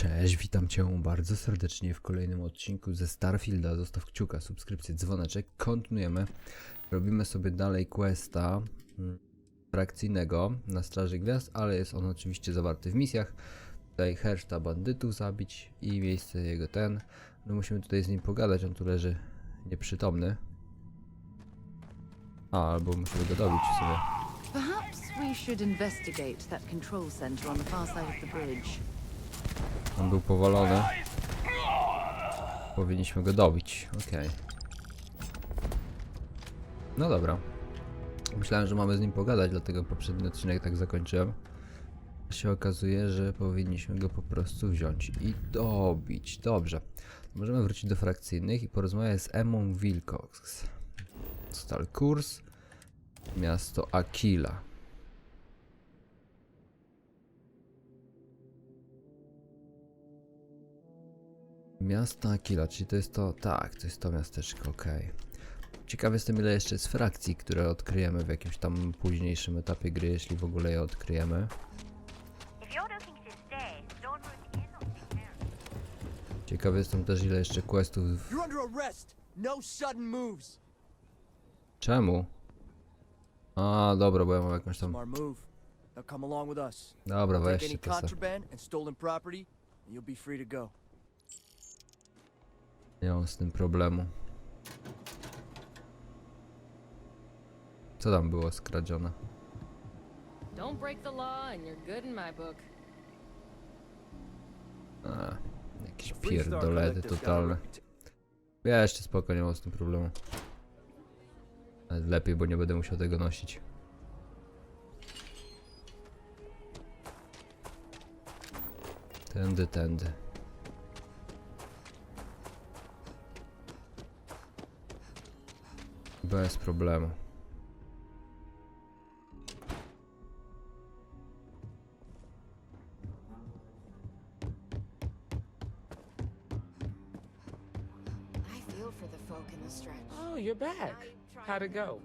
Cześć, witam Cię bardzo serdecznie w kolejnym odcinku ze Starfielda. Zostaw kciuka, subskrypcję, dzwoneczek. Kontynuujemy. Robimy sobie dalej questa frakcyjnego na straży gwiazd, ale jest on oczywiście zawarty w misjach. Tutaj herszta bandytów zabić i miejsce jego No musimy tutaj z nim pogadać, on tu leży nieprzytomny. Albo musimy go dobić w sumie. Perhaps we should investigate that control center on the far side of the bridge. On był powalony. Powinniśmy go dobić. Okej. No dobra. Myślałem, że mamy z nim pogadać, dlatego poprzedni odcinek tak zakończyłem. Się okazuje, że powinniśmy go po prostu wziąć i dobić. Dobrze. Możemy wrócić do frakcyjnych i porozmawiać z Emą Wilcox. Stal kurs. Miasto Aquila. Miasto Aquila, czyli to jest to... Tak, to jest to miasteczko, okej. Ciekawy jestem, ile jeszcze jest frakcji, które odkryjemy w jakimś tam późniejszym etapie gry, jeśli w ogóle je odkryjemy. Ciekawy jestem też, ile jeszcze questów... Czemu? A, dobra, bo ja mam jakąś tam... Dobra, weźcie to sobie. Nie mam z tym problemu. Co tam było skradzione? Don't break the law and you're good in my book. A, jakieś pierdolety totalne. Ja jeszcze spoko, nie mam z tym problemu. Nawet lepiej, bo nie będę musiał tego nosić. Tędy. Bez problemu. I feel for the folk in the stretch. Oh, you're back. How'd it go?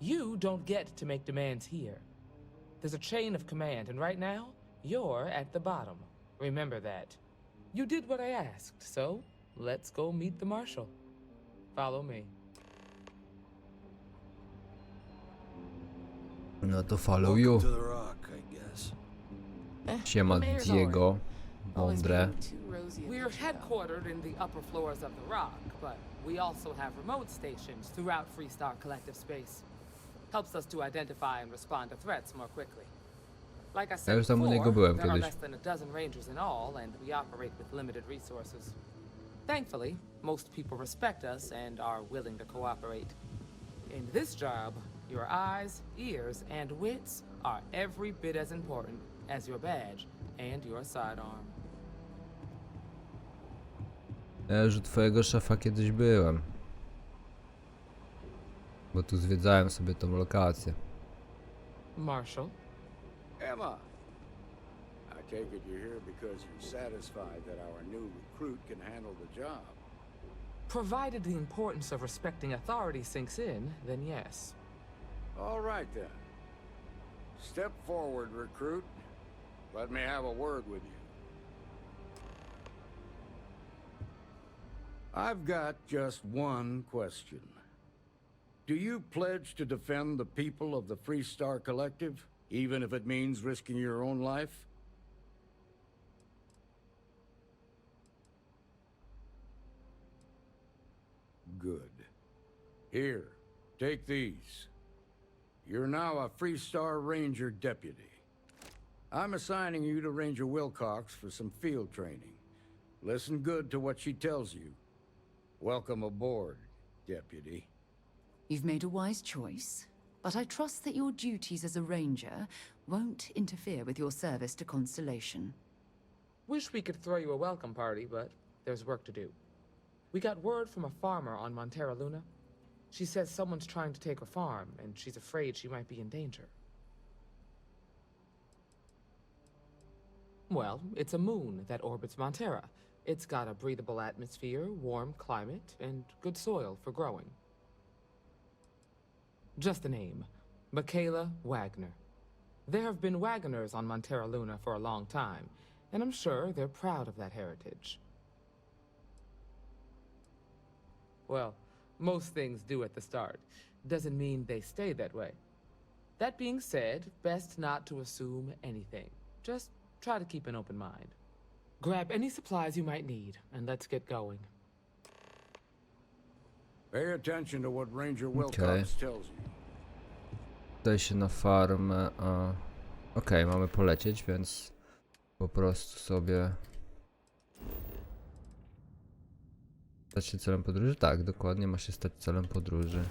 You don't get to make demands here. There's a chain of command, and right now, you're at the bottom. Remember that. You did what I asked, so let's go meet the marshal. Follow me. No to follow you. Siema Diego. Mądre. We're headquartered in the upper floors of the Rock, but we also have remote stations throughout Freestar Collective space. Helps us to identify and respond to threats more quickly. Like I said before, there are less than a dozen rangers in all, and we operate with limited resources. Thankfully, most people respect us and are willing to cooperate. In this job, your eyes, ears, and wits are every bit as important as your badge and your sidearm. Ja już u twojego szefa kiedyś byłem. Bo tu zwiedzałem sobie tą lokację. Marshal? Emma, I take it you're here because you're satisfied that our new recruit can handle the job. Provided the importance of respecting authority sinks in, then yes. All right then. Step forward, recruit. Let me have a word with you. I've got just one question. Do you pledge to defend the people of the Freestar Collective? Even if it means risking your own life? Good. Here, take these. You're now a Freestar Ranger deputy. I'm assigning you to Ranger Wilcox for some field training. Listen good to what she tells you. Welcome aboard, deputy. You've made a wise choice, but I trust that your duties as a ranger won't interfere with your service to Constellation. Wish we could throw you a welcome party, but there's work to do. We got word from a farmer on Montera Luna. She says someone's trying to take her farm, and she's afraid she might be in danger. Well, it's a moon that orbits Montera. It's got a breathable atmosphere, warm climate, and good soil for growing. Just the name. Michaela Wagner. There have been wagoners on Montera Luna for a long time, and I'm sure they're proud of that heritage. Well, most things do at the start. Doesn't mean they stay that way. That being said, best not to assume anything. Just try to keep an open mind. Grab any supplies you might need, and let's get going. Pay attention to what Ranger Wilcox tells you. Tutaj się na farmę, a... Okej, mamy polecieć, więc po prostu sobie... Stać się celem podróży? Tak, dokładnie ma się stać celem podróży.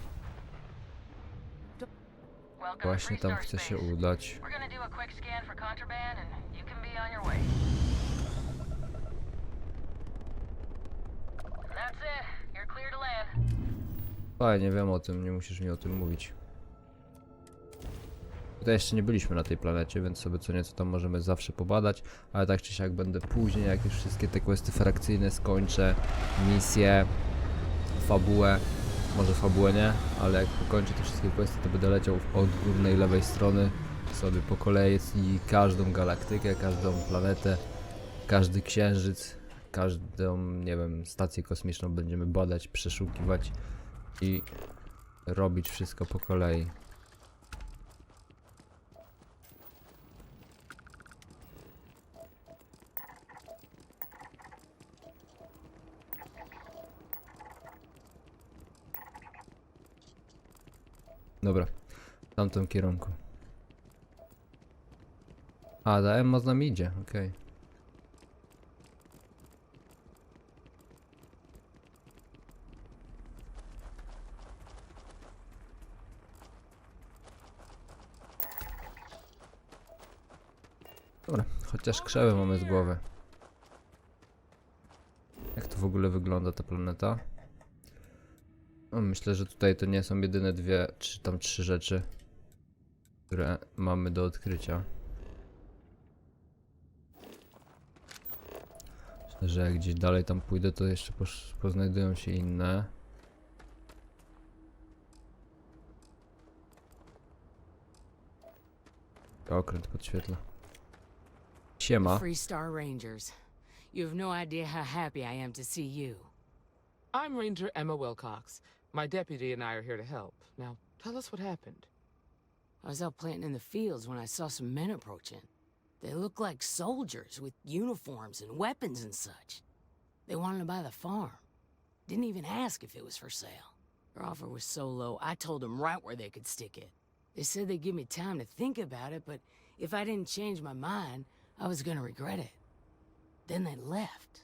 Właśnie tam chcę się udać. Fajnie, wiem o tym, nie musisz mi o tym mówić. Tutaj jeszcze nie byliśmy na tej planecie, więc sobie co nieco tam możemy zawsze pobadać, ale tak czy siak będę później, jak już wszystkie te questy frakcyjne skończę, misje, fabułę, może fabułę nie, ale jak pokończę te wszystkie questy, to będę leciał od górnej lewej strony sobie po kolei i każdą galaktykę, każdą planetę, każdy księżyc, każdą, nie wiem, stację kosmiczną będziemy badać, przeszukiwać i robić wszystko po kolei. Dobra, w tamtym kierunku. A, ta Emma z nami idzie, okej. Dobra, chociaż krzewy mamy z głowy. Jak to w ogóle wygląda ta planeta? No, myślę, że tutaj to nie są jedyne dwie, czy tam trzy rzeczy, które mamy do odkrycia. Myślę, że jak gdzieś dalej tam pójdę, to jeszcze poznajdują się inne. Okręt podświetla. Siema. Free Star Rangers. You have no idea how happy I am to see you. I'm Ranger Emma Wilcox. My deputy and I are here to help. Now, tell us what happened. I was out planting in the fields when I saw some men approaching. They looked like soldiers with uniforms and weapons and such. They wanted to buy the farm. Didn't even ask if it was for sale. Their offer was so low, I told them right where they could stick it. They said they'd give me time to think about it, but if I didn't change my mind, I was gonna regret it. Then they left.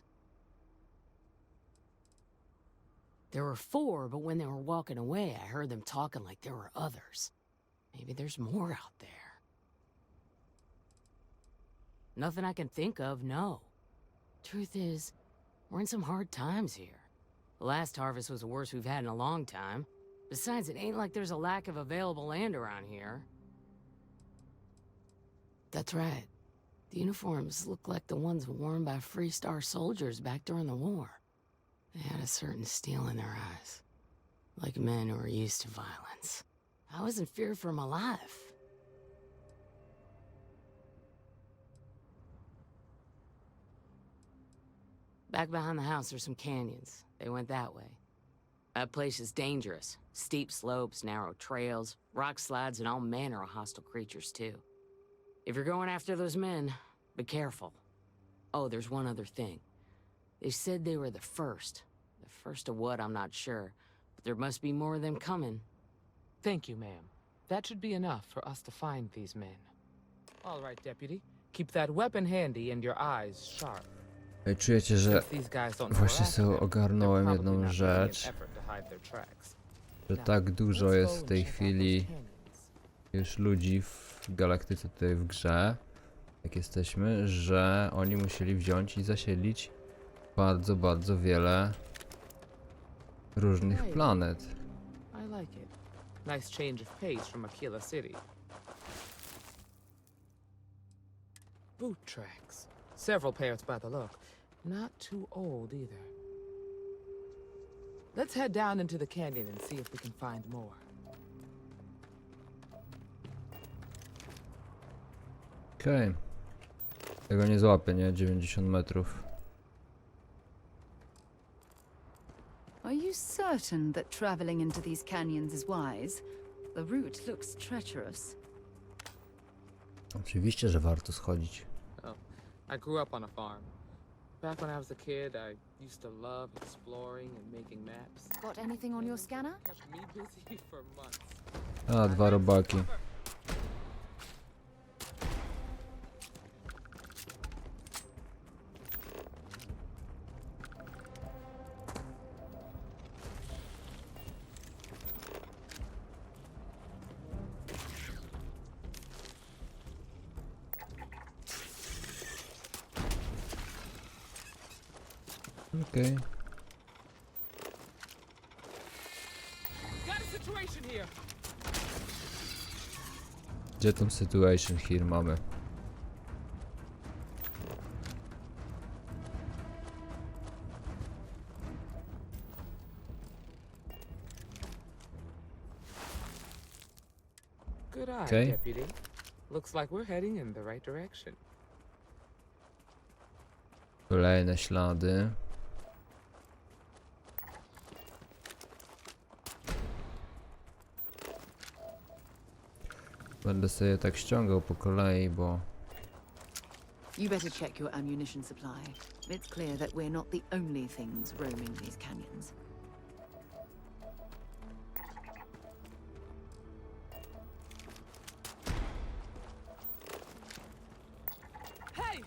There were 4, but when they were walking away, I heard them talking like there were others. Maybe there's more out there. Nothing I can think of, no. Truth is, we're in some hard times here. The last harvest was the worst we've had in a long time. Besides, it ain't like there's a lack of available land around here. That's right. The uniforms look like the ones worn by Free Star soldiers back during the war. They had a certain steel in their eyes, like men who are used to violence. I was in fear for my life. Back behind the house there's some canyons. They went that way. That place is dangerous. Steep slopes, narrow trails, rock slides, and all manner of hostile creatures, too. If you're going after those men, be careful. Oh, there's one other thing. They said they were the first. The first of what, I'm not sure. But there must be more of them coming. Thank you, ma'am. That should be enough for us to find these men. All right, deputy. Keep that weapon handy and your eyes sharp. Ej, czujecie, że właśnie sobie ogarnąłem jedną rzecz, że tak dużo jest w tej chwili już ludzi w galaktyce tutaj w grze, jak jesteśmy, że oni musieli wziąć i zasiedlić bardzo, bardzo wiele różnych planet. I like it. Nice change of pace from Aquila City. Boot tracks. Several pairs by the look. Not too old either. Let's head down into the canyon and see if we can find more. Okej. Tego nie złapię, nie? 90 metrów. Are you certain that traveling into these canyons is wise? The route looks treacherous. Oczywiście, że warto schodzić. Oh, I grew up on a farm. Back when I was a kid, I used to love exploring and making maps. Got anything on your scanner? Kept me busy for months. A, 2 robaki. Okej. Got a situation here. Gdzie tą situation here mamy? Good eye, Okay. deputy. Looks like we're heading in the right direction. Kolejne ślady. Będę sobie tak ściągał po kolei, bo You better check your ammunition supply. It's clear that we're not the only things roaming these canyons. Hey!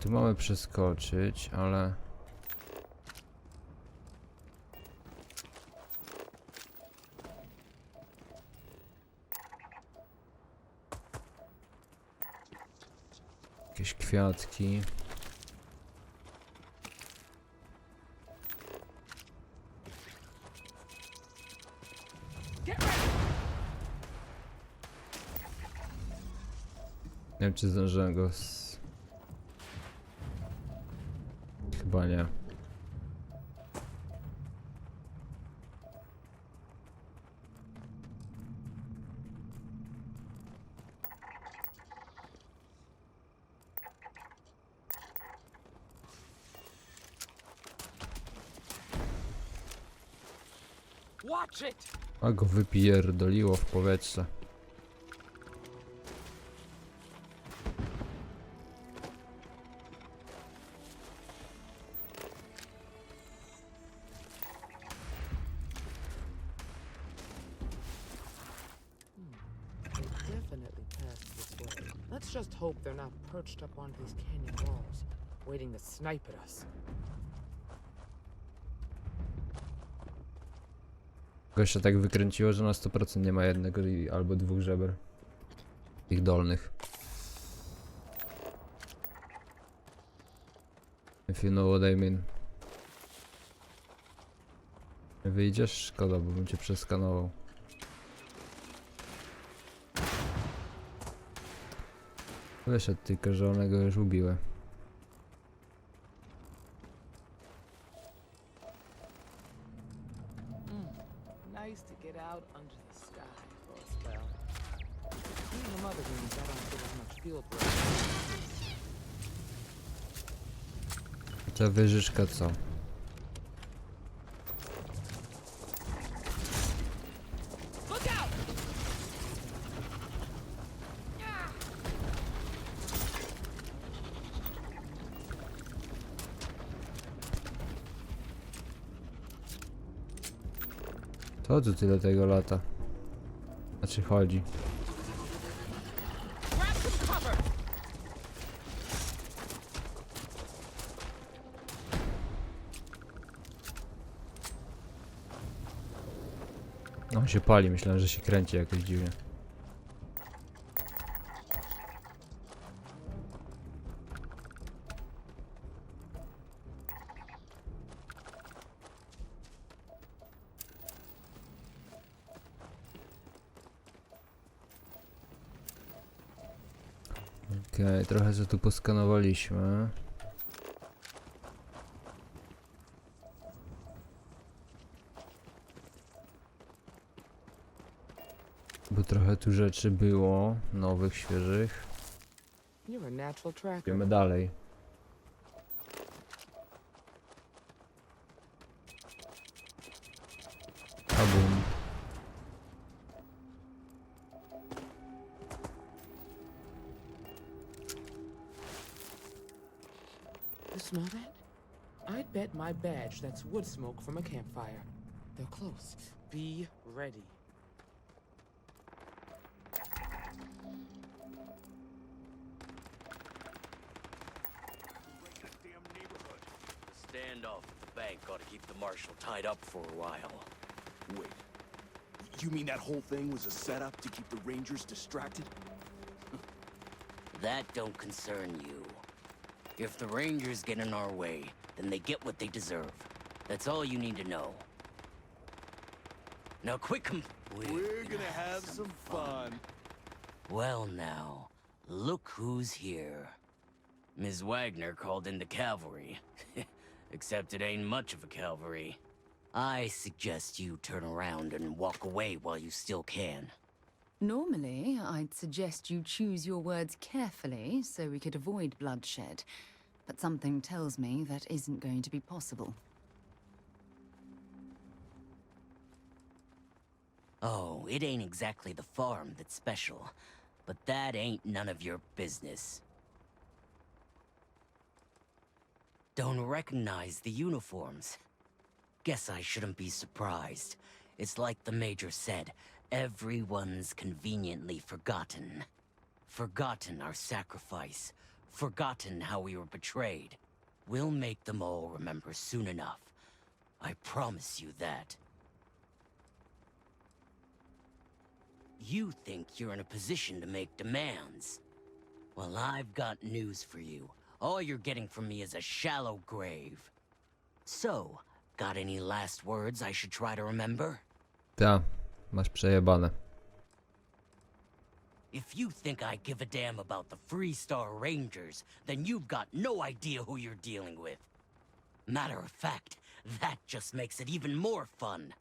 tu mamy przeskoczyć, ale jakieś kwiatki. Nie wiem, czy zdążyłem go Chyba nie. Watch it! A go wypierdoliło w powietrze. They definitely passed this way. Let's just hope they're not perched up on these canyon walls, waiting to snipe at us. Gościa tak wykręciło, że na 100% nie ma jednego albo dwóch żeber. Tych dolnych. If you know what I mean. Nie wyjdziesz? Szkoda, bo bym cię przeskanował. Wyszedł tylko, że one go już ubiły. Nice to get out under the sky for a spell. Being a mother means I don't get as much field work. Ta wyżyczka co? Look out! To tu tyle tego lata. Znaczy chodzi. Grab some cover! On się pali, myślałem, że się kręci jakoś dziwnie. Okej, trochę się tu poskanowaliśmy. Trochę tu rzeczy było, nowych, świeżych. You're a natural tracker. Idziemy dalej. Kabum. You smell that? I'd bet my badge that's wood smoke from a campfire. They're close. Be ready. Standoff at the bank ought to keep the marshal tied up for a while. Wait. You mean that whole thing was a setup to keep the Rangers distracted? That don't concern you. If the Rangers get in our way, then they get what they deserve. That's all you need to know. Now quit We're gonna have some fun. Well now, look who's here. Ms. Wagner called in the cavalry. Except it ain't much of a cavalry. I suggest you turn around and walk away while you still can. Normally, I'd suggest you choose your words carefully so we could avoid bloodshed. But something tells me that isn't going to be possible. Oh, it ain't exactly the farm that's special. But that ain't none of your business. Don't recognize the uniforms. Guess I shouldn't be surprised. It's like the Major said, everyone's conveniently forgotten. Forgotten our sacrifice. Forgotten how we were betrayed. We'll make them all remember soon enough. I promise you that. You think you're in a position to make demands. Well, I've got news for you. All you're getting from me is a shallow grave. So, got any last words I should try to remember? Ta, masz przejebane. If you think I give a damn about the Freestar Rangers, then you've got no idea who you're dealing with. Matter of fact, that just makes it even more fun.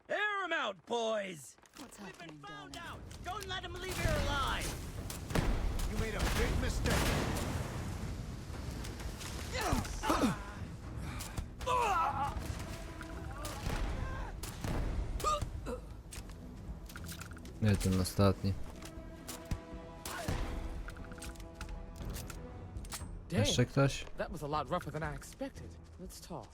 Air 'em out, boys! What's We've been happening, found darling? out! Don't let them leave here alive! You made a big mistake. Nie, ten ostatni. Damn, Jeszcze ktoś? that was a lot rougher than I expected. Let's talk.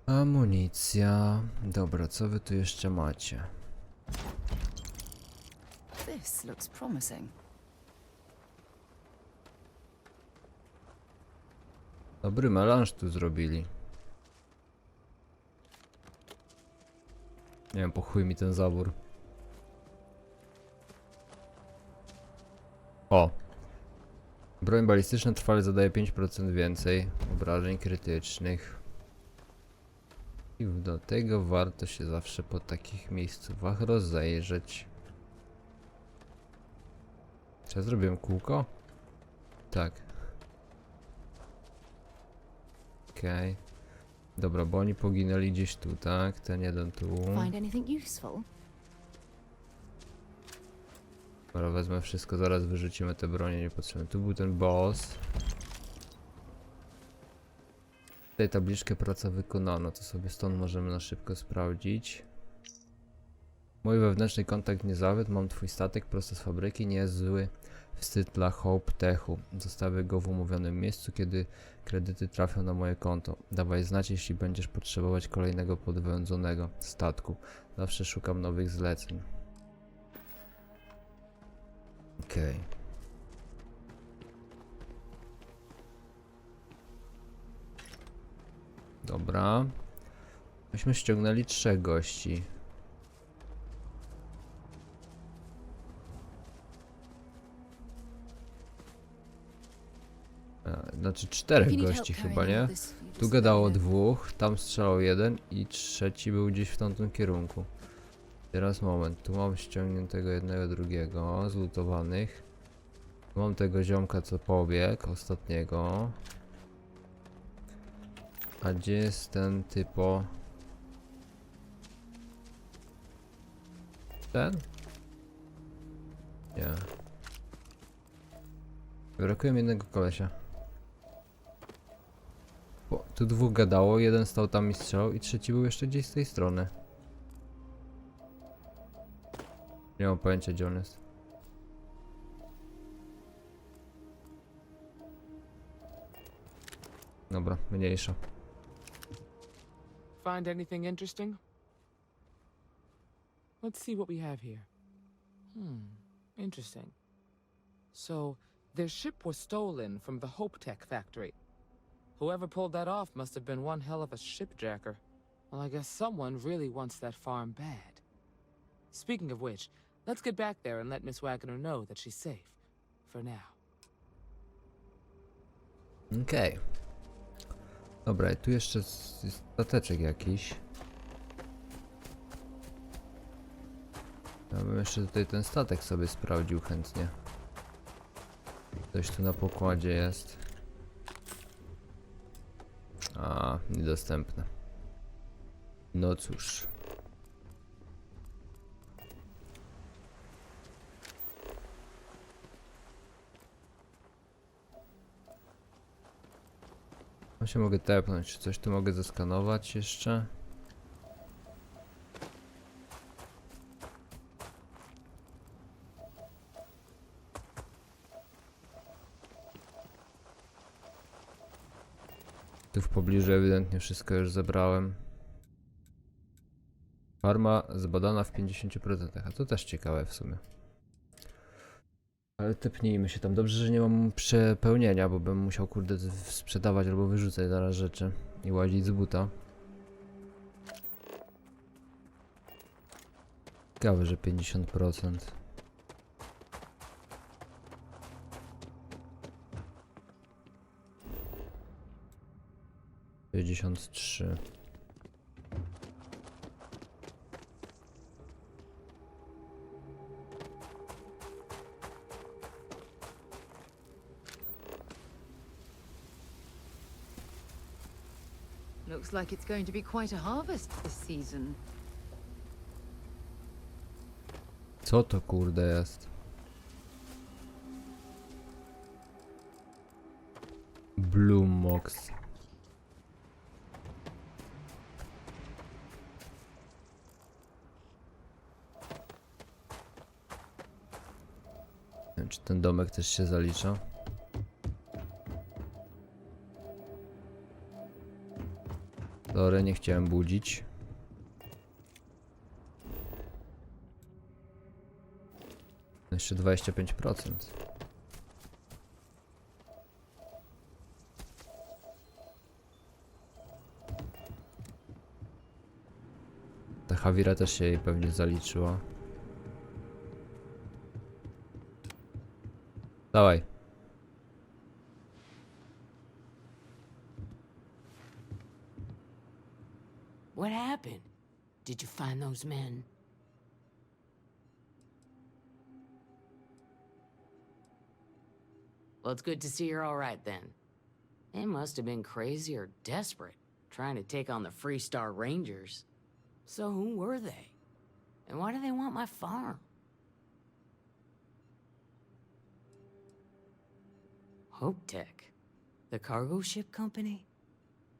Amunicja. Dobra, co wy tu jeszcze macie? This looks promising. Dobry melanż tu zrobili. Nie wiem, po chuj mi ten zabór. O! Broń balistyczna trwale zadaje 5% więcej obrażeń krytycznych. I do tego warto się zawsze po takich miejscówach rozejrzeć. Czy ja zrobiłem kółko? Tak. Okej. Dobra, bo oni poginęli gdzieś tu, tak? Ten jeden tu. Find anything useful? Dobra, wezmę wszystko, zaraz wyrzucimy te bronie niepotrzebne. Tu był ten boss. Tutaj tabliczkę praca wykonana, to sobie stąd możemy na szybko sprawdzić. Mój wewnętrzny kontakt nie zawiódł, mam twój statek prosto z fabryki, niezły wstyd dla Hope Techu. Zostawię go w umówionym miejscu, kiedy kredyty trafią na moje konto. Dawaj znać, jeśli będziesz potrzebować kolejnego podwędzonego statku. Zawsze szukam nowych zleceń. Okej. Dobra. Myśmy ściągnęli 3 gości. Znaczy 4 gości chyba, nie? Tu gadało 2, tam strzelał 1 i trzeci był gdzieś w tamtym kierunku. Teraz moment, tu mam ściągniętego jednego, drugiego, zlutowanych. Tu mam tego ziomka, co pobiegł, ostatniego. A gdzie jest ten typo? Ten? Nie. Brakuje mi jednego kolesia. Bo tu dwóch gadało, jeden stał tam i strzelał i trzeci był jeszcze gdzieś z tej strony. Nie mam pojęcia, gdzie on jest. Dobra, mniejsza. Find anything interesting? Let's see what we have here. Interesting. So, their ship was stolen from the Hope Tech factory. Whoever pulled that off must have been one hell of a shipjacker. Well, I guess someone really wants that farm bad. Speaking of which, let's get back there and let Miss Wagner know that she's safe. For now. Okej. Dobra, i tu jeszcze jest stateczek jakiś. Ja bym jeszcze tutaj ten statek sobie sprawdził chętnie. Coś tu na pokładzie jest. A, niedostępne. No cóż. No się mogę tepnąć, czy coś tu mogę zeskanować jeszcze? Tu w pobliżu ewidentnie wszystko już zebrałem. Farma zbadana w 50%, a to też ciekawe w sumie. Ale tepnijmy się tam. Dobrze, że nie mam przepełnienia, bo bym musiał kurde sprzedawać albo wyrzucać zaraz rzeczy i łazić z buta. Ciekawe, że 50%. Trzy. Looks like it's going to be quite a harvest this season. Co to kurde jest? Blue Mox. Nie wiem, czy ten domek też się zalicza. Sorry, nie chciałem budzić. Jeszcze 25%. Ta Hawira też się jej pewnie zaliczyła. Dawaj. What happened? Did you find those men? Well, it's good to see you're all right then. They must have been crazy or desperate, trying to take on the Freestar Rangers. So who were they? And why do they want my farm? Hope Tech, the cargo ship company?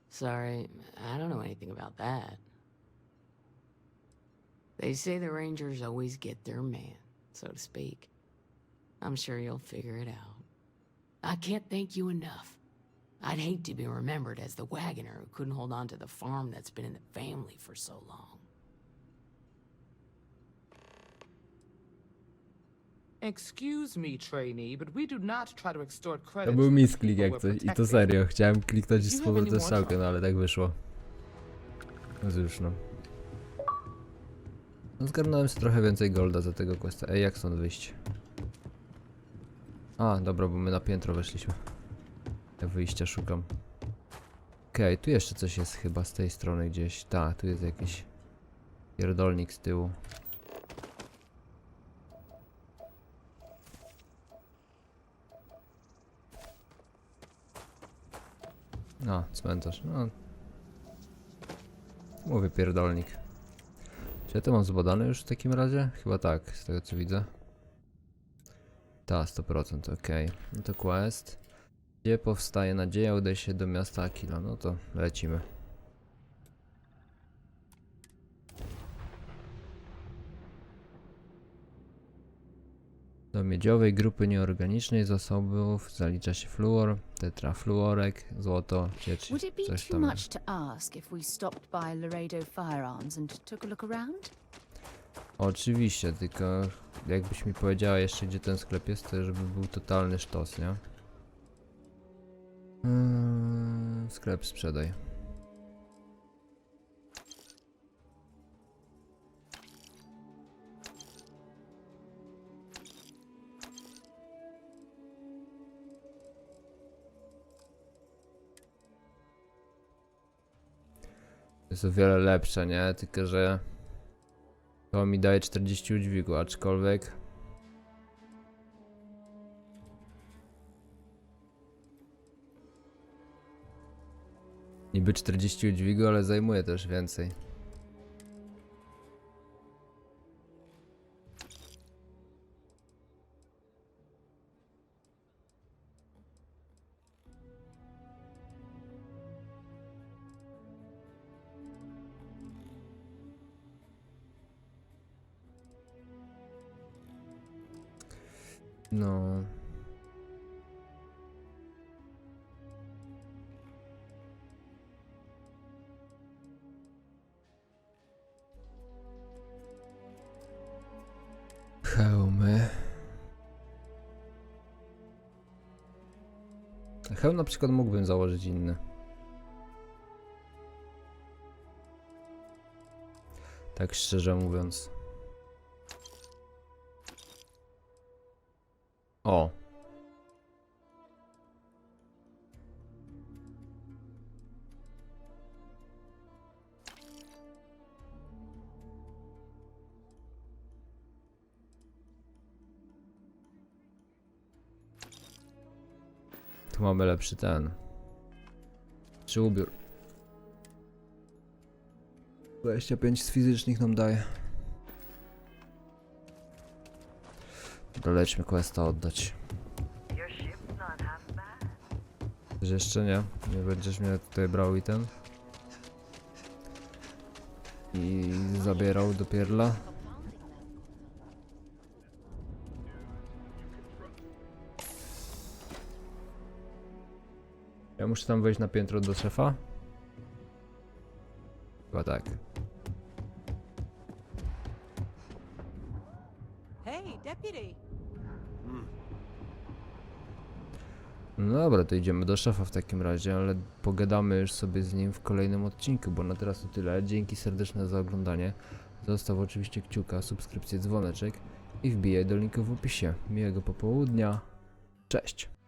Sorry, I don't know anything about that. They say the Rangers always get their man, so to speak. I'm sure you'll figure it out. I can't thank you enough. I'd hate to be remembered as the wagoner who couldn't hold on to the farm that's been in the family for so long. Excuse me, trainee, but we do not try to extort To credit. był misklik jak We're coś i to protecting. serio. Chciałem kliknąć z You have powrotem any more strzałkę, no ale tak wyszło. No cóż no. No zgarnąłem sobie trochę więcej golda za tego questa. Ej, jak stąd wyjść? A, dobra, bo my na piętro weszliśmy. Ja wyjścia szukam. Okej, tu jeszcze coś jest chyba z tej strony gdzieś. Ta, tu jest jakiś pierdolnik z tyłu. No, cmentarz. No. Mówię pierdolnik. Czy ja to mam zbadane już w takim razie? Chyba tak, z tego co widzę. Ta, 100%, ok. No to quest. Gdzie powstaje nadzieja, uda się do miasta Aquila. No to lecimy. Do miedziowej grupy nieorganicznej zasobów zalicza się fluor, tetrafluorek, złoto, ciecz, Would it be coś too tam. much to ask if we stopped by Laredo Firearms and took a look around? Oczywiście, tylko jakbyś mi powiedziała jeszcze, gdzie ten sklep jest, to żeby był totalny sztos, nie? Sklep sprzedaj. Jest o wiele lepsze, nie? Tylko że to mi daje 40 udźwigu, aczkolwiek niby 40 udźwigu, ale zajmuje też więcej. No. Hełmy. Hełm na przykład mógłbym założyć inny. Tak szczerze mówiąc. O. Tu mamy lepszy ten. Czy ubiór? 25 z fizycznych nam daje. Dolećmy questa oddać. Że jeszcze nie? Nie będziesz mnie tutaj brał i ten? I zabierał do pierla? Ja muszę tam wejść na piętro do szefa? Chyba tak. Hey, deputy. No dobra, to idziemy do szefa w takim razie, ale pogadamy już sobie z nim w kolejnym odcinku, bo na teraz to tyle. Dzięki serdeczne za oglądanie. Zostaw oczywiście kciuka, subskrypcję, dzwoneczek i wbijaj do linku w opisie. Miłego popołudnia. Cześć!